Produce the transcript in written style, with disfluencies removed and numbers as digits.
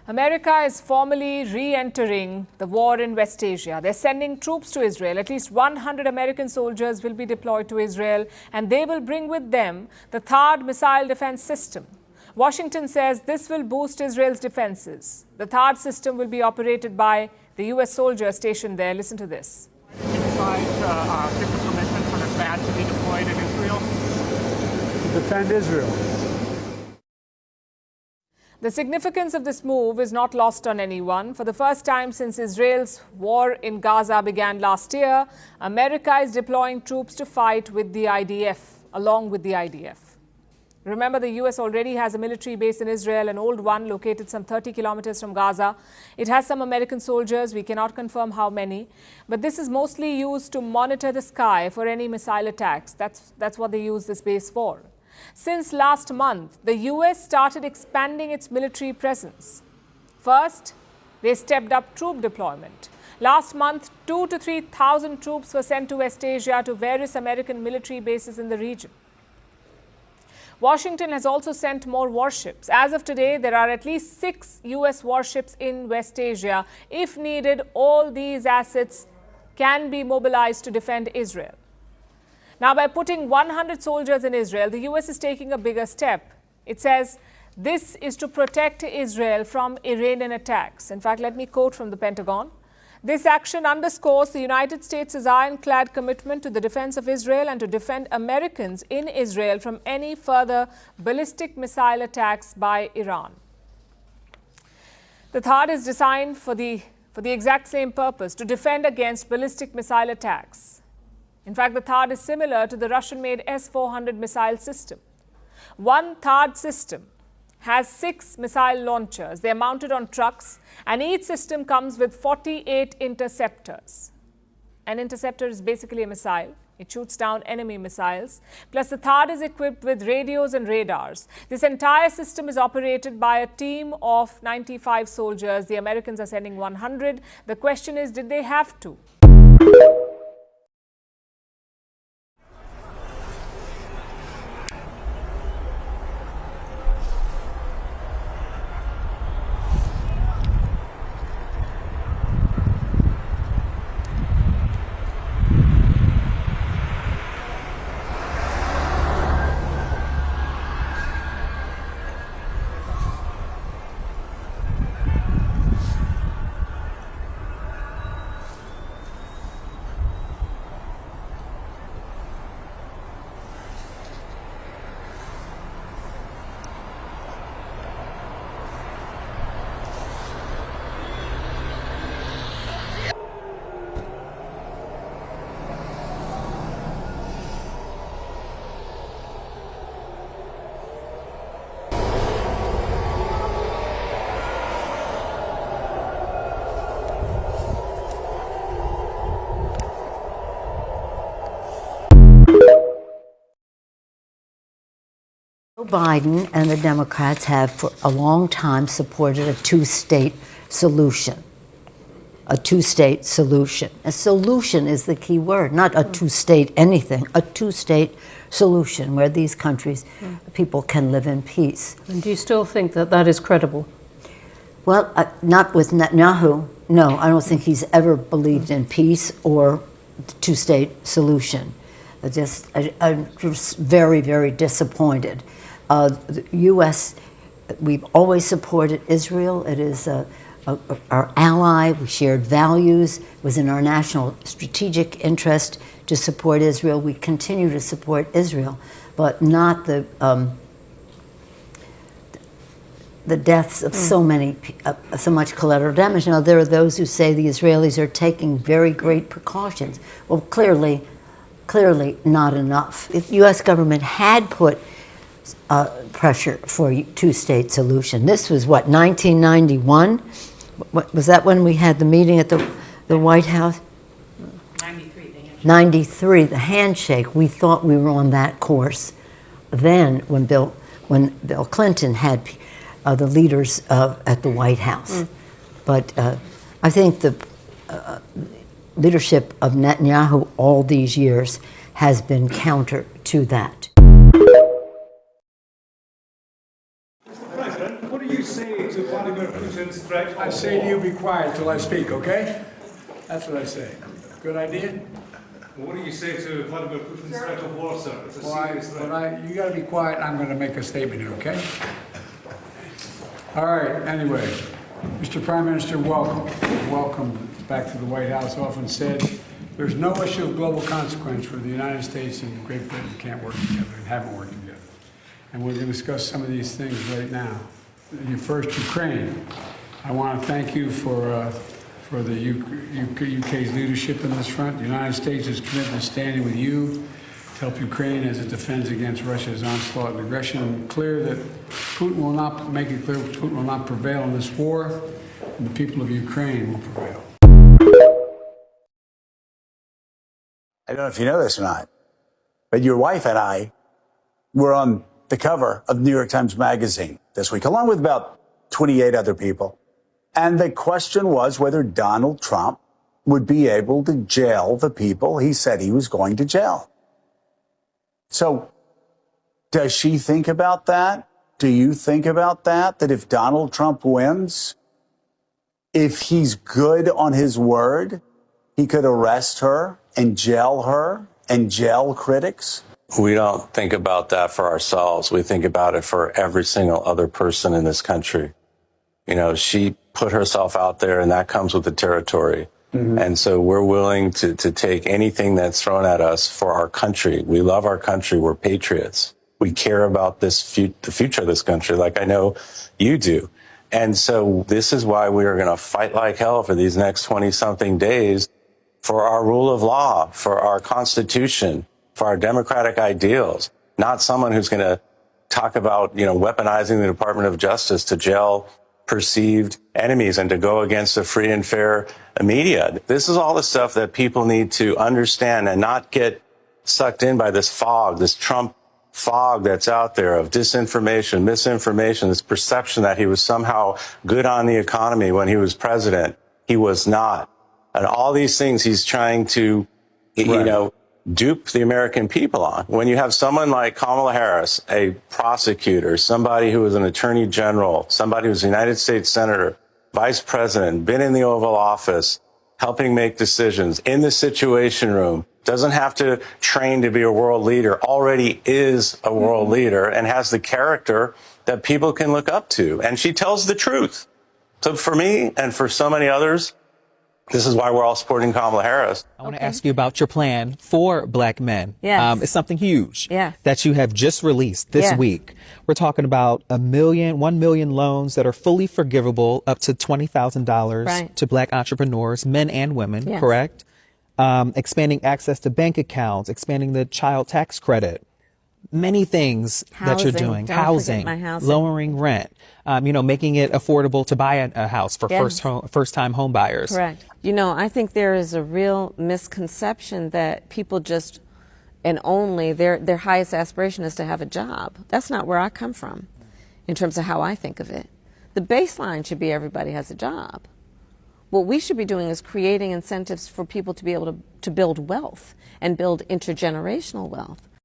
America is formally re-entering the war in West Asia. They're sending troops to Israel. At least 100 American soldiers will be deployed to Israel, and they will bring with them the THAAD missile defense system. Washington says this will boost Israel's defenses. The THAAD system will be operated by the U.S. soldiers stationed there. Listen to this. Give the permission for the THAAD to be deployed in Israel? To defend Israel. The significance of this move is not lost on anyone. For the first time since Israel's war in Gaza began last year, America is deploying troops to fight with the IDF, along with the IDF. Remember, the U.S. already has a military base in Israel, an old one located some 30 kilometers from Gaza. It has some American soldiers. We cannot confirm how many. But this is mostly used to monitor the sky for any missile attacks. That's what they use this base for. Since last month, the U.S. started expanding its military presence. First, they stepped up troop deployment. Last month, 2,000 to 3,000 troops were sent to West Asia to various American military bases in the region. Washington has also sent more warships. As of today, there are at least 6 U.S. warships in West Asia. If needed, all these assets can be mobilized to defend Israel. Now, by putting 100 soldiers in Israel, the U.S. is taking a bigger step. It says this is to protect Israel from Iranian attacks. In fact, let me quote from the Pentagon. This action underscores the United States' ironclad commitment to the defense of Israel and to defend Americans in Israel from any further ballistic missile attacks by Iran. The THAAD is designed for the exact same purpose, to defend against ballistic missile attacks. In fact, the THAAD is similar to the Russian-made S-400 missile system. One THAAD system has 6 missile launchers. They are mounted on trucks, and each system comes with 48 interceptors. An interceptor is basically a missile. It shoots down enemy missiles. Plus, the THAAD is equipped with radios and radars. This entire system is operated by a team of 95 soldiers. The Americans are sending 100. The question is, did they have to? Biden and the Democrats have for a long time supported a two-state solution. A two-state solution. A solution is the key word, not a two-state anything, a two-state solution where these countries, people can live in peace. And do you still think that that is credible? Well, not with Netanyahu. No, I don't think he's ever believed in peace or the two-state solution. I'm just very, very disappointed. The U.S., we've always supported Israel. It is our ally. We shared values. It was in our national strategic interest to support Israel. We continue to support Israel, but not the deaths of so much collateral damage. Now, there are those who say the Israelis are taking very great precautions. Well, clearly not enough. If the U.S. government had put pressure for a two-state solution, this was what, 1991? What, was that when we had the meeting at the White House? 93, the handshake. We thought we were on that course. Then, when Bill Clinton had the leaders at the White House. But I think the leadership of Netanyahu all these years has been counter to that. Mr. President, what do you say to Vladimir Putin's threat? I say to you, be quiet till I speak, okay? That's what I say. Good idea? What do you say to Vladimir Putin's threat of war, sir? It's a Well, serious threat. you gotta be quiet. I'm gonna make a statement here, okay? All right, anyway, Mr. Prime Minister, welcome. Welcome back to the White House. Often said, there's no issue of global consequence where the United States and Great Britain can't work together and haven't worked together. And we're going to discuss some of these things right now. First, Ukraine. I want to thank you for the UK's leadership in this front. The United States is committed to standing with you to help Ukraine as it defends against Russia's onslaught and aggression. Clear that Putin will not make it clear Putin will not prevail in this war, and the people of Ukraine will prevail. I don't know if you know this or not, but your wife and I were on the cover of the New York Times Magazine this week, along with about 28 other people. And the question was whether Donald Trump would be able to jail the people he said he was going to jail. So does she think about that? Do you think about that? That if Donald Trump wins, if he's good on his word, he could arrest her and jail critics? We don't think about that for ourselves. We think about it for every single other person in this country. You know, she put herself out there, and that comes with the territory. Mm-hmm. And so we're willing to take anything that's thrown at us for our country. We love our country. We're patriots. We care about the future of this country, like I know you do. And so this is why we are going to fight like hell for these next 20-something days for our rule of law, for our Constitution, for our democratic ideals, not someone who's going to talk about, weaponizing the Department of Justice to jail perceived enemies and to go against a free and fair media. This is all the stuff that people need to understand and not get sucked in by this fog, this Trump fog that's out there of disinformation, misinformation, this perception that he was somehow good on the economy when he was president. He was not. And all these things he's trying to, dupe the American people on. When you have someone like Kamala Harris, a prosecutor, somebody who was an attorney general, somebody who's a United States senator, vice president, been in the Oval Office, helping make decisions in the Situation Room, doesn't have to train to be a world leader, already is a world leader and has the character that people can look up to. And she tells the truth. So for me and for so many others, this is why we're all supporting Kamala Harris. I want to ask you about your plan for Black men. Yes. It's something huge yes. that you have just released this yes. week. We're talking about 1 million loans that are fully forgivable up to $20,000 right. to Black entrepreneurs, men and women, yes. correct? Expanding access to bank accounts, expanding the child tax credit. Many things that you're doing. Don't housing, forget my housing, lowering rent, making it affordable to buy a house for yes. first-time home buyers. Correct. I think there is a real misconception that people just, and only their highest aspiration is to have a job. That's not where I come from in terms of how I think of it. The baseline should be everybody has a job. What we should be doing is creating incentives for people to be able to build wealth and build intergenerational wealth.